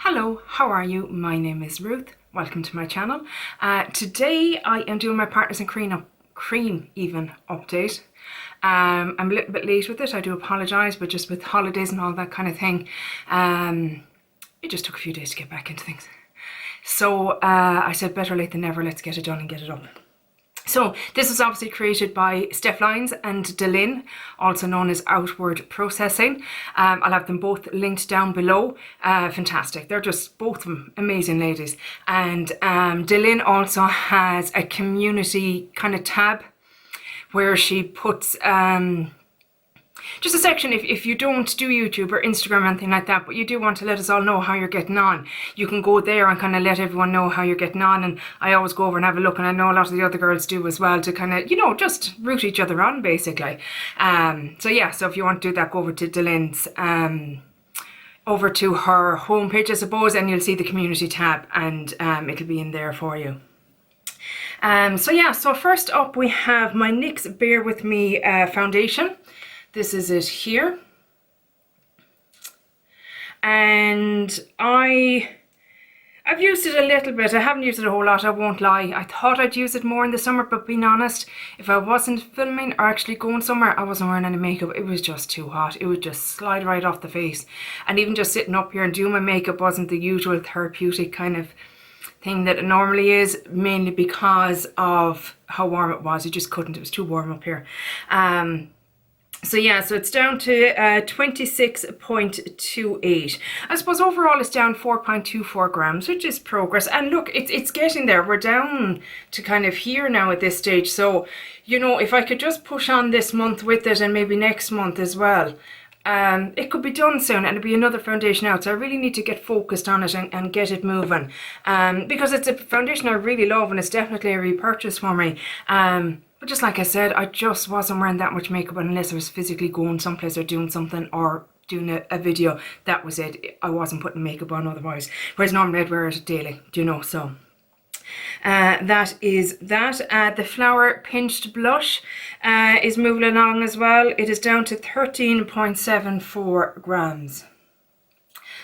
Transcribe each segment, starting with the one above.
Hello, how are you? My name is Ruth. Welcome to my channel. Today I am doing my Partners in Cream even update. I'm a little bit late with it, I do apologise, but just with holidays and all that kind of thing, it just took a few days to get back into things. So I said better late than never, let's get it done and get it up. So this is obviously created by Steph Lyons and Delin, also known as Outward Processing. I'll have them both linked down below. Fantastic. They're just both of them amazing ladies. And Delin also has a community kind of tab where she puts just a section if you don't do YouTube or Instagram or anything like that, but you do want to let us all know how you're getting on. You can go there and kind of let everyone know how you're getting on, and I always go over and have a look, and I know a lot of the other girls do as well, to kind of, you know, just root each other on basically. So yeah, so if you want to do that, go over to Delin's, over to her homepage I suppose, and you'll see the community tab, and it'll be in there for you. So yeah, so first up we have my NYX Bare With Me foundation. This is it here, and I've used it a little bit. I haven't used it a whole lot, I won't lie. I thought I'd use it more in the summer, but being honest, if I wasn't filming or actually going somewhere, I wasn't wearing any makeup. It was just too hot. It would just slide right off the face, and even just sitting up here and doing my makeup wasn't the usual therapeutic kind of thing that it normally is, mainly because of how warm it was. You just couldn't, it was too warm up here. So yeah, so it's down to 26.28. I suppose overall it's down 4.24 grams, which is progress. And look, it's getting there. We're down to kind of here now at this stage. So, you know, if I could just push on this month with it, and maybe next month as well, it could be done soon, and it'll be another foundation out. So I really need to get focused on it and get it moving, because it's a foundation I really love, and it's definitely a repurchase for me. But just like I said, I just wasn't wearing that much makeup unless I was physically going someplace or doing something or doing a video. That was it. I wasn't putting makeup on otherwise. Whereas normally I'd wear it daily, do you know, so. That is that. The Flower Pinched Blush is moving along as well. It is down to 13.74 grams.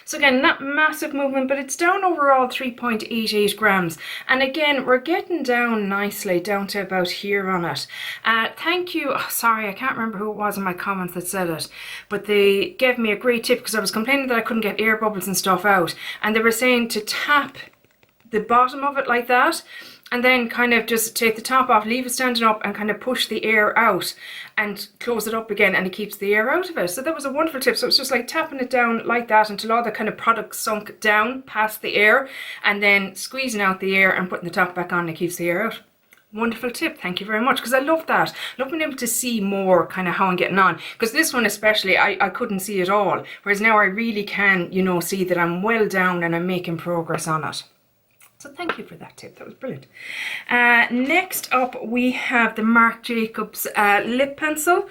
So again, not massive movement, but it's down overall 3.88 grams. And again, we're getting down nicely, down to about here on it. Thank you, oh, sorry, I can't remember who it was in my comments that said it, but they gave me a great tip, because I was complaining that I couldn't get air bubbles and stuff out. And they were saying to tap the bottom of it like that, and then kind of just take the top off, leave it standing up, and kind of push the air out and close it up again, and it keeps the air out of it. So that was a wonderful tip. So it's just like tapping it down like that until all the kind of product sunk down past the air, and then squeezing out the air and putting the top back on, and it keeps the air out. Wonderful tip, thank you very much, because I love that. I love being able to see more kind of how I'm getting on, because this one especially I couldn't see at all, whereas now I really can, you know, see that I'm well down and I'm making progress on it. So thank you for that tip, that was brilliant. Next up we have the Marc Jacobs lip pencil.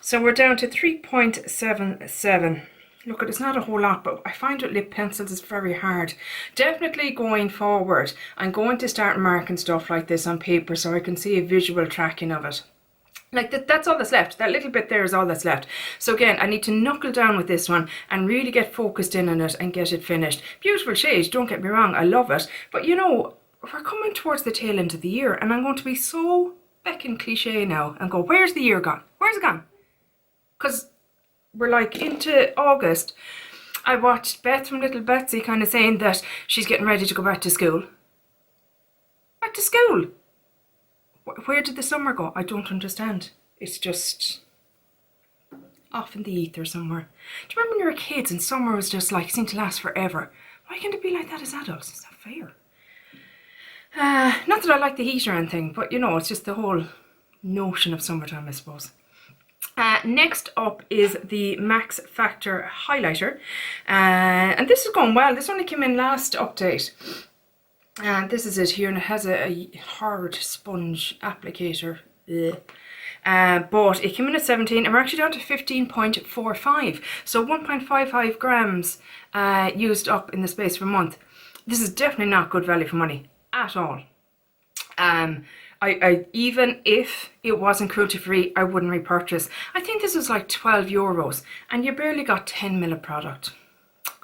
So we're down to 3.77. Look, it's not a whole lot, but I find with lip pencils it's very hard. Definitely going forward, I'm going to start marking stuff like this on paper so I can see a visual tracking of it. Like that's all that's left. That little bit there is all that's left. So again, I need to knuckle down with this one and really get focused in on it and get it finished. Beautiful shade, don't get me wrong, I love it. But you know, we're coming towards the tail end of the year, and I'm going to be so becking cliche now and go, where's the year gone? Where's it gone? Because we're like into August. I watched Beth from Little Betsy kind of saying that she's getting ready to go back to school. Back to school? Where did the summer go? I don't understand. It's just off in the ether somewhere. Do you remember when you were kids and summer was just like, seemed to last forever? Why can't it be like that as adults? It's not fair. Not that I like the heat or anything, but you know, it's just the whole notion of summertime, I suppose. Next up is the Max Factor highlighter. And this is going well. This only came in last update. And this is it here, and it has a hard sponge applicator. But it came in at 17, and we're actually down to 15.45. So 1.55 grams used up in the space of a month. This is definitely not good value for money at all. I even if it wasn't cruelty free, I wouldn't repurchase. I think this was like €12, and you barely got 10 ml of product.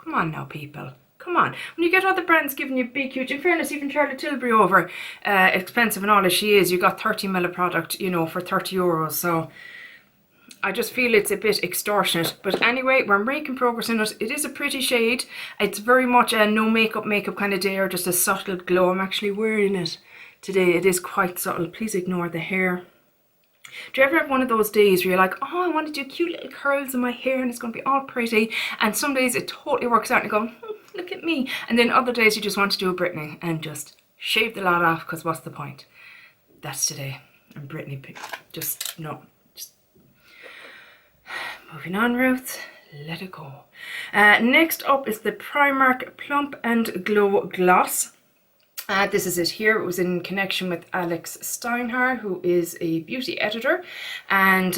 Come on now, people. Come on. When you get other brands giving you big, huge, in fairness, even Charlotte Tilbury, over expensive and all as she is, you got 30 ml of product, you know, for €30. So I just feel it's a bit extortionate. But anyway, we're making progress in it. It is a pretty shade. It's very much a no makeup kind of day, or just a subtle glow. I'm actually wearing it today. It is quite subtle. Please ignore the hair. Do you ever have one of those days where you're like, oh, I want to do cute little curls in my hair and it's going to be all pretty, and some days it totally works out and you go, look at me, and then other days you just want to do a Britney and just shave the lot off, because what's the point? That's today. And Britney, just no. Just moving on, Ruth. Let it go. Next up is the Primark Plump and Glow Gloss. This is it here. It was in connection with Alex Steinhardt, who is a beauty editor, and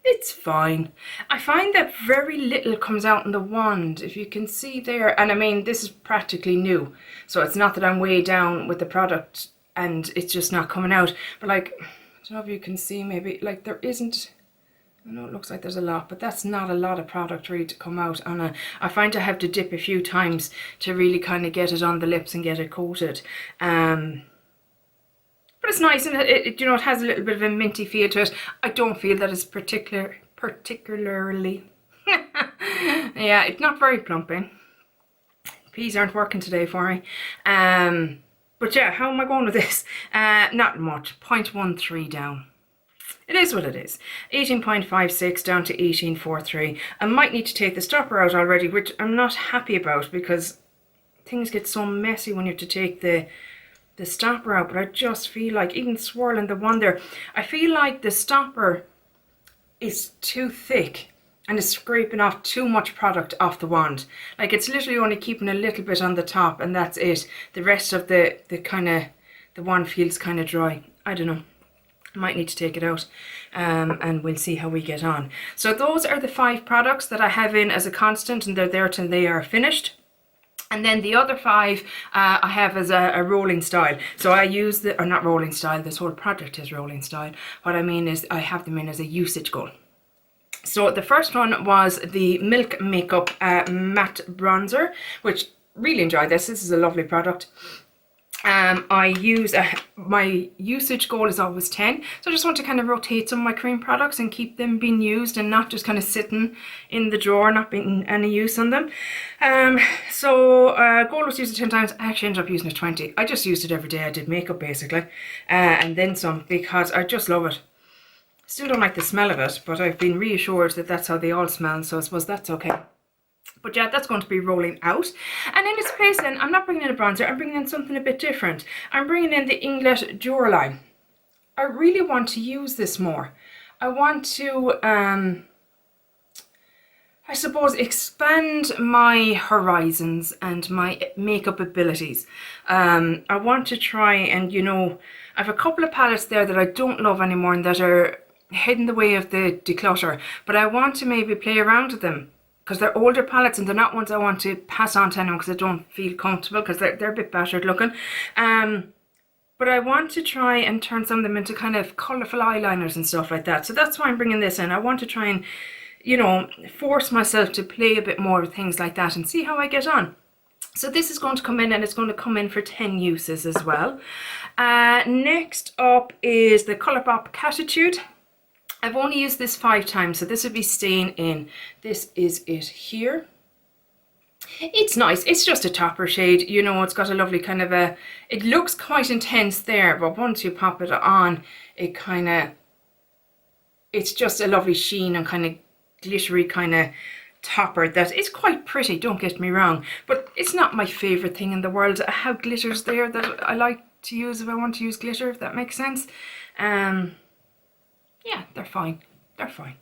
it's fine. I find that very little comes out in the wand, if you can see there. And I mean, this is practically new, so it's not that I'm way down with the product and it's just not coming out. But like, I don't know if you can see, maybe, like, there isn't, I know it looks like there's a lot, but that's not a lot of product really to come out on. I find I have to dip a few times to really kind of get it on the lips and get it coated. But it's nice, and it you know, it has a little bit of a minty feel to it. I don't feel that it's particularly yeah, it's not very plumping. Peas aren't working today for me. But yeah, how am I going with this? Not much. 0.13 down. It is what it is. 18.56 down to 18.43. I might need to take the stopper out already, which I'm not happy about, because things get so messy when you have to take the stopper out. But I just feel like, even swirling the one there, I feel like the stopper is too thick and it's scraping off too much product off the wand. Like, it's literally only keeping a little bit on the top and that's it. The rest of the wand feels kind of dry. I don't know. Might need to take it out, and we'll see how we get on. So those are the 5 products that I have in as a constant, and they're there till they are finished. And then the other 5 I have as a rolling style. So I use or not rolling style, this whole project is rolling style. What I mean is I have them in as a usage goal. So the first one was the Milk Makeup Matte Bronzer, which really enjoy this. This is a lovely product. I use, my usage goal is always 10, so I just want to kind of rotate some of my cream products and keep them being used and not just kind of sitting in the drawer, not being any use on them. So goal was to use it 10 times. I actually ended up using it 20. I just used it every day I did makeup, basically, and then some, because I just love it. Still don't like the smell of it, but I've been reassured that that's how they all smell, so I suppose that's okay. But yeah, that's going to be rolling out. And in its place then, I'm not bringing in a bronzer, I'm bringing in something a bit different. I'm bringing in the Inglot Duraline. I really want to use this more. I want to, I suppose, expand my horizons and my makeup abilities. I want to try and, you know, I have a couple of palettes there that I don't love anymore and that are heading the way of the declutter. But I want to maybe play around with them, because they're older palettes and they're not ones I want to pass on to anyone because I don't feel comfortable, because they're a bit battered looking. But I want to try and turn some of them into kind of colourful eyeliners and stuff like that. So that's why I'm bringing this in. I want to try and, you know, force myself to play a bit more with things like that and see how I get on. So this is going to come in, and it's going to come in for 10 uses as well. Next up is the Colourpop Catitude. I've only used this 5 times, so this will be staying in. This is it here. It's nice. It's just a topper shade. You know, it's got a lovely kind of a, it looks quite intense there, but once you pop it on, it kind of, it's just a lovely sheen and kind of glittery kind of topper that is quite pretty, don't get me wrong, but it's not my favorite thing in the world. I have glitters there that I like to use if I want to use glitter, if that makes sense. Yeah, they're fine. They're fine.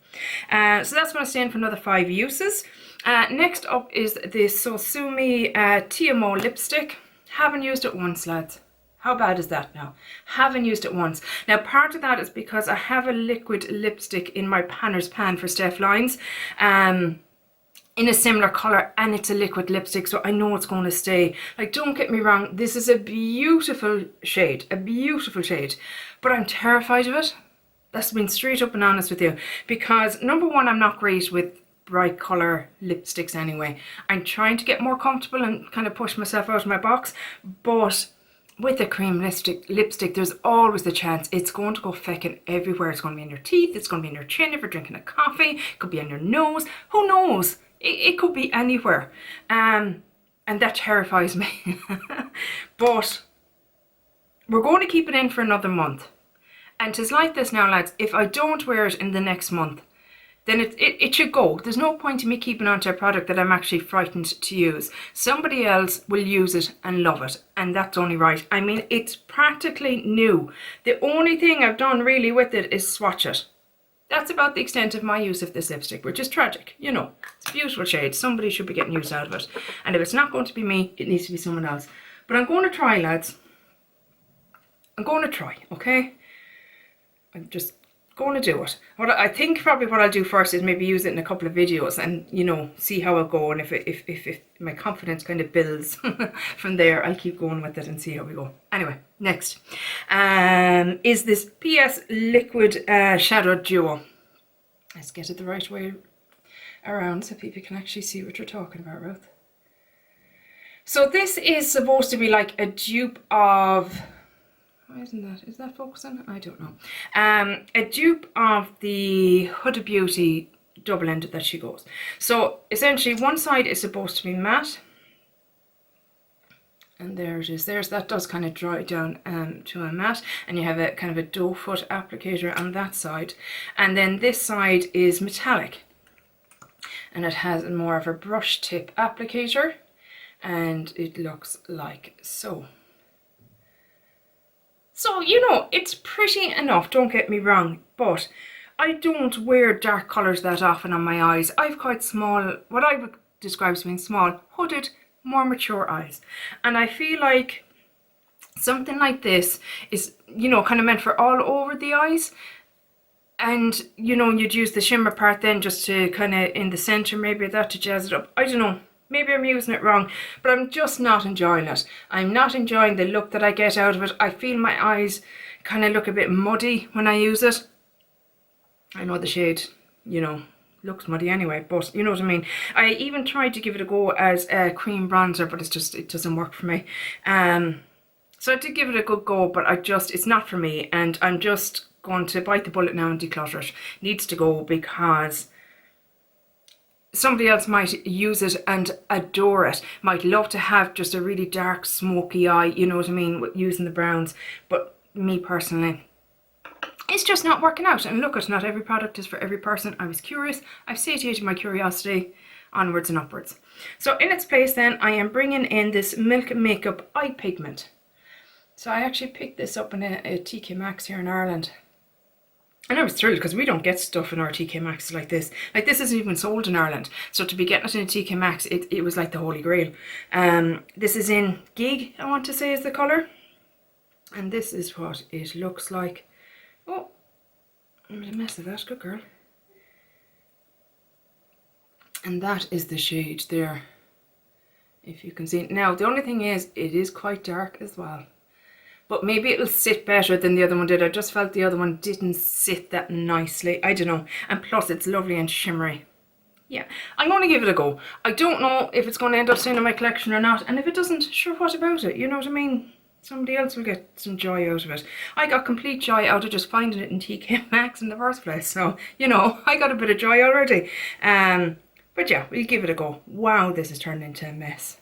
So that's going to stay in for another 5 uses. Next up is the Sosumi TMO lipstick. Haven't used it once, lads. How bad is that now? Haven't used it once. Now, part of that is because I have a liquid lipstick in my Panner's Pan for Steph Lines, in a similar colour, and it's a liquid lipstick, so I know it's going to stay. Like, don't get me wrong, this is a beautiful shade, but I'm terrified of it. That's been straight up and honest with you, because number one, I'm not great with bright colour lipsticks anyway. I'm trying to get more comfortable and kind of push myself out of my box, but with a cream lipstick, there's always the chance it's going to go feckin' everywhere. It's going to be in your teeth, it's going to be in your chin if you're drinking a coffee, it could be on your nose, who knows? It could be anywhere. And that terrifies me. But we're going to keep it in for another month. And 'tis like this now, lads, if I don't wear it in the next month, then it should go. There's no point in me keeping on to a product that I'm actually frightened to use. Somebody else will use it and love it, and that's only right. I mean, it's practically new. The only thing I've done really with it is swatch it. That's about the extent of my use of this lipstick, which is tragic. You know, it's a beautiful shade. Somebody should be getting use out of it. And if it's not going to be me, it needs to be someone else. But I'm going to try, lads. I'm going to try, okay? I'm just going to do it. I think probably what I'll do first is maybe use it in a couple of videos and, you know, see how it'll go. And if my confidence kind of builds from there, I'll keep going with it and see how we go. Anyway, next is this PS Liquid Shadow Duo. Let's get it the right way around so people can actually see what you're talking about, Ruth. So this is supposed to be like a dupe of... Why isn't that? Is that focusing? I don't know. A dupe of the Huda Beauty double-ended that she goes. So essentially one side is supposed to be matte. And there it is. That does kind of dry down to a matte. And you have a kind of a doe foot applicator on that side. And then this side is metallic. And it has more of a brush tip applicator. And it looks like so. So, you know, it's pretty enough, don't get me wrong, but I don't wear dark colours that often on my eyes. I've quite small, what I would describe as being small, hooded, more mature eyes. And I feel like something like this is, you know, kind of meant for all over the eyes. And, you know, you'd use the shimmer part then just to kind of in the centre, maybe that to jazz it up. I don't know. Maybe I'm using it wrong, but I'm just not enjoying it. I'm not enjoying the look that I get out of it. I feel my eyes kind of look a bit muddy when I use it. I know the shade, you know, looks muddy anyway, but you know what I mean. I even tried to give it a go as a cream bronzer, but it doesn't work for me. So I did give it a good go, but it's not for me, and I'm just going to bite the bullet now and declutter it. It needs to go because somebody else might use it and adore it, might love to have just a really dark smoky eye, you know what I mean, with using the browns. But me personally, it's just not working out. And look, not every product is for every person. I was curious, I've satiated my curiosity, onwards and upwards. So in its place then, I am bringing in this Milk Makeup Eye Pigment. So I actually picked this up in a TK Maxx here in Ireland. And I was thrilled because we don't get stuff in our TK Maxx like this. Like, this isn't even sold in Ireland. So to be getting it in a TK Maxx, it was like the holy grail. This is in Gig, I want to say is the colour. And this is what it looks like. Oh, I made a mess of that. Good girl. And that is the shade there, if you can see. Now, the only thing is, it is quite dark as well. But maybe it'll sit better than the other one did. I just felt the other one didn't sit that nicely. I don't know. And plus, it's lovely and shimmery. Yeah, I'm going to give it a go. I don't know if it's going to end up staying in my collection or not. And if it doesn't, sure, what about it? You know what I mean? Somebody else will get some joy out of it. I got complete joy out of just finding it in TK Maxx in the first place. So, you know, I got a bit of joy already. But yeah, we'll give it a go. Wow, this has turned into a mess.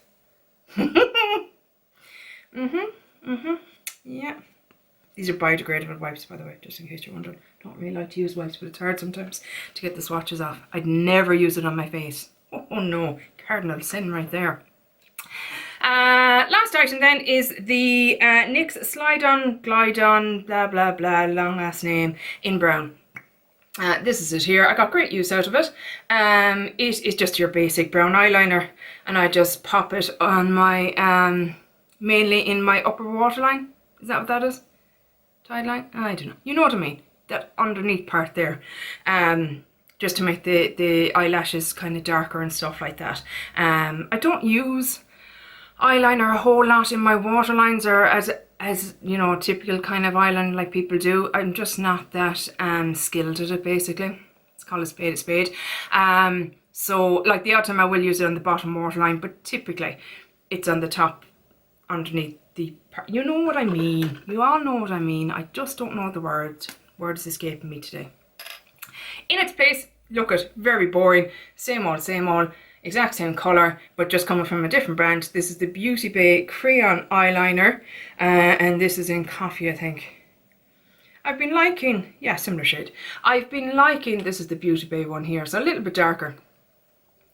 Yeah. These are biodegradable wipes, by the way, just in case you're wondering. Don't really like to use wipes, but it's hard sometimes to get the swatches off. I'd never use it on my face. Oh no, cardinal sin right there. Last item then is the NYX Slide On, Glide On, blah blah blah, long ass name, in brown. This is it here. I got great use out of it. It is just your basic brown eyeliner, and I just pop it on my, mainly in my upper waterline. Is that what that is? Tide line? I don't know. You know what I mean. That underneath part there. Just to make the eyelashes kind of darker and stuff like that. I don't use eyeliner a whole lot in my waterlines, or as you know, typical kind of eyeliner like people do. I'm just not that skilled at it, basically. Let's call a spade a spade. So like the odd time I will use it on the bottom waterline, but typically it's on the top underneath the part. You know what I mean. You all know what I mean. I just don't know the word. Word is escaping me today. In its place, look at very boring. Same old. Exact same colour, but just coming from a different brand. This is the Beauty Bay Crayon Eyeliner, and this is in coffee, I think. I've been liking, yeah, similar shade. I've been liking, this is the Beauty Bay one here, so a little bit darker.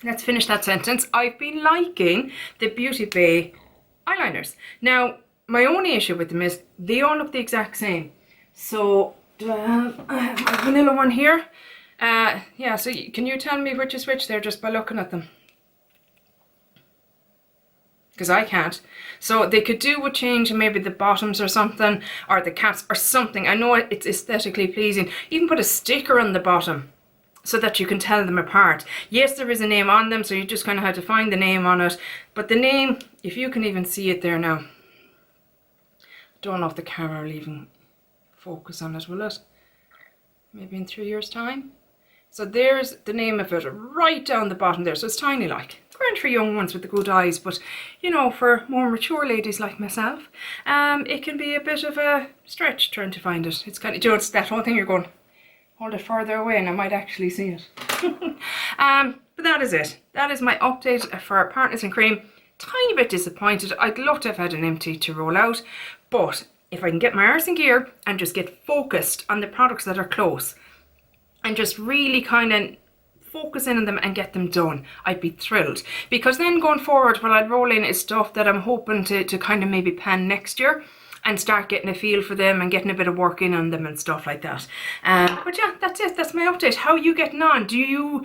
Let's finish that sentence. I've been liking the Beauty Bay eyeliners. Now, my only issue with them is they all look the exact same. So, do I have my vanilla one here? Yeah, so can you tell me which is which there just by looking at them? Because I can't. So they could do with changing maybe the bottoms or something, or the caps or something. I know it's aesthetically pleasing. Even put a sticker on the bottom so that you can tell them apart. Yes, there is a name on them, so you just kind of have to find the name on it. But the name, if you can even see it there now. Don't know if the camera will even focus on it, will it? Maybe in 3 years' time. So there's the name of it right down the bottom there. So it's tiny like. Grand for young ones with the good eyes, but you know, for more mature ladies like myself, it can be a bit of a stretch trying to find it. It's kind of, you know, it's that whole thing, you're going, hold it further away and I might actually see it. But that is it. That is my update for Partners in Cream. Tiny bit disappointed. I'd love to have had an empty to roll out, but if I can get my arse in gear and just get focused on the products that are close and just really kind of focus in on them and get them done, I'd be thrilled. Because then going forward, what I'd roll in is stuff that I'm hoping to kind of maybe pan next year and start getting a feel for them and getting a bit of work in on them and stuff like that. But yeah, that's it. That's my update. How are you getting on? Do you...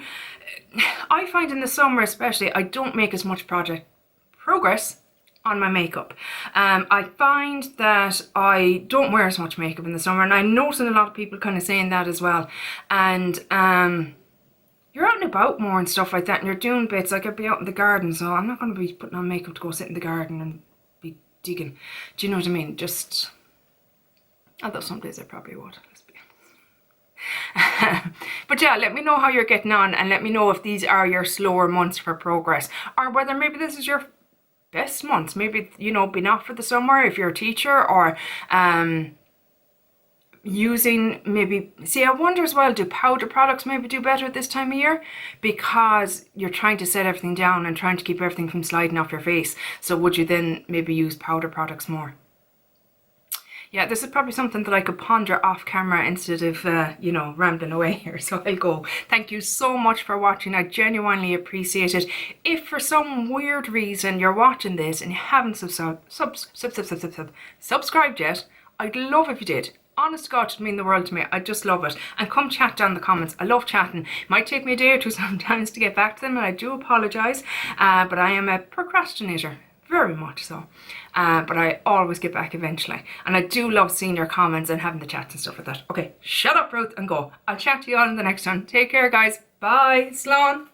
I find in the summer especially, I don't make as much progress on my makeup. I find that I don't wear as much makeup in the summer, and I'm noticing a lot of people kind of saying that as well. And you're out and about more and stuff like that, and you're doing bits. Like I'd be out in the garden, so I'm not going to be putting on makeup to go sit in the garden and be digging. Do you know what I mean? Just, although some days I probably would, let's be honest. But yeah, let me know how you're getting on, and let me know if these are your slower months for progress, or whether maybe this is your best months. Maybe, you know, been off for the summer if you're a teacher, or using maybe, see, I wonder as well, do powder products maybe do better at this time of year, because you're trying to set everything down and trying to keep everything from sliding off your face? So would you then maybe use powder products more? Yeah, this is probably something that I could ponder off camera instead of, you know, rambling away here. So I'll go. Thank you so much for watching. I genuinely appreciate it. If for some weird reason you're watching this and you haven't subscribed yet, I'd love if you did. Honest to God, it'd mean the world to me. I just love it. And come chat down in the comments. I love chatting. Might take me a day or two sometimes to get back to them, and I do apologise. But I am a procrastinator. Very much so. But I always get back eventually. And I do love seeing your comments and having the chats and stuff like that. Okay, shut up, Ruth, and go. I'll chat to you all in the next one. Take care, guys. Bye. Slán.